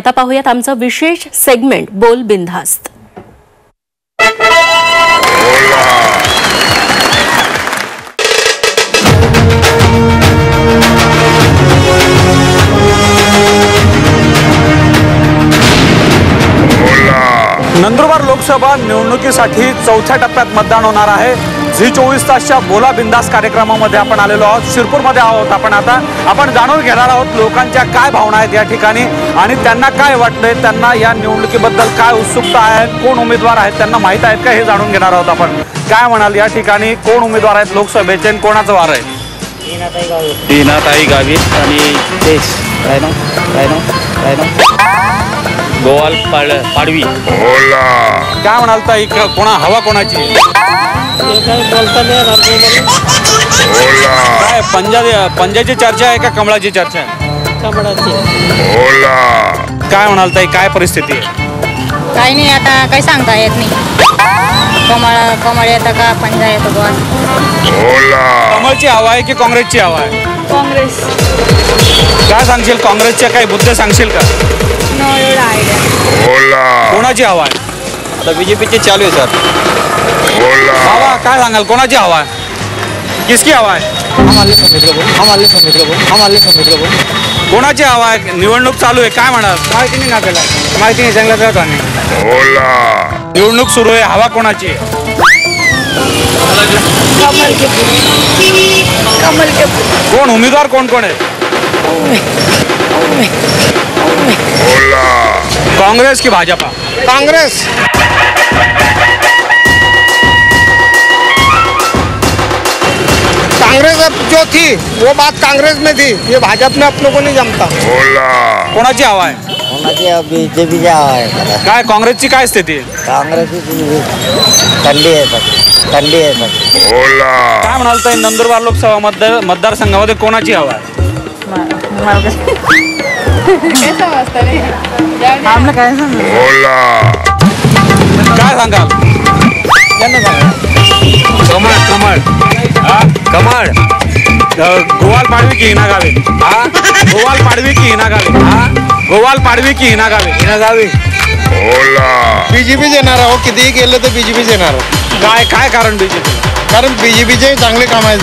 आता पाहूयात आमचं विशेष सेगमेंट बोल बिनधास्त। नंदुरबार लोकसभा निवडणुकीसाठी चौथ्या टप्प्यात मतदान होणार आहे। झी24 तासच्या बोला बिंदास कार्यक्रमामध्ये आपण आलेलो आहोत। शिरपूरमध्ये आहोत आपण जाणून घेणार आहोत लोकांच्या काय भावना आहेत या ठिकाणी आणि त्यांना काय वाटतंय, त्यांना या निवडणुकीबद्दल काय उत्सुकता आहे, कोण उमेदवार आहेत त्यांना माहित आहेत का हे जाणून घेणार आहोत आपण। काय म्हणाल या ठिकाणी कोण उमेदवार आहेत लोकसभेचे आणि कोणाचं वार आहे? हीनाताई गावित आणि तेच गोवाल पाडवी। काय म्हणाल ताई कोणा हवा कोणाची? काय पंजाची चर्चा आहे का कमळाची चर्चा आहे? कमळाची। काय म्हणाल ताई काय परिस्थिती आहे? काही नाही, आता काही सांगता येत नाही। कमळ येतं का पंजा येतो गोवा? कमळची हवा आहे की काँग्रेसची हवा आहे? काँग्रेस। काय सांगशील, काँग्रेसचे काही मुद्दे सांगशील का? नो एवढा आयडिया। कोणाची हवा आहे? आता बीजेपीची चालू आहे सर। हवा काय सांगाल कोणाची हवा आहे? किसकी हवा आहे? कोणाची हवा आहे? निवडणूक चालू आहे काय म्हणाल? माहिती नाही आपल्याला, माहिती नाही जंगलात राहतो आम्ही। निवडणूक सुरू आहे, हवा कोणाची आहे? कोण उमेदवार कोण कोण आहे? कांग्रेस की भाजपा? कांग्रेस। कांग्रेस जो थी वो बात कांग्रेस में थी, ये भाजपा में अपनों को नहीं जमता। कोणाची हवा आहे? बीजेपीची हवा आहे। काय काँग्रेसची काय स्थिती आहे? काँग्रेसची थंडी आहे काय म्हणाल ताई नंदुरबार लोकसभा मतदारसंघामध्ये कोणाची हवा आहे? काय सांगाल? कमळ कमळ कमळ गोवाल पाडवी की हिना गावे? गोवाल पाडवी की हिना गावे? गोवाल पाडवी की हिना गावे? हिना गावी। बीजेपी येणार आहो, कितीही केलं तर बीजेपी येणार आहो। काय काय कारण बीजेपी? कारण बीजेपीचे चांगले काम आहेत।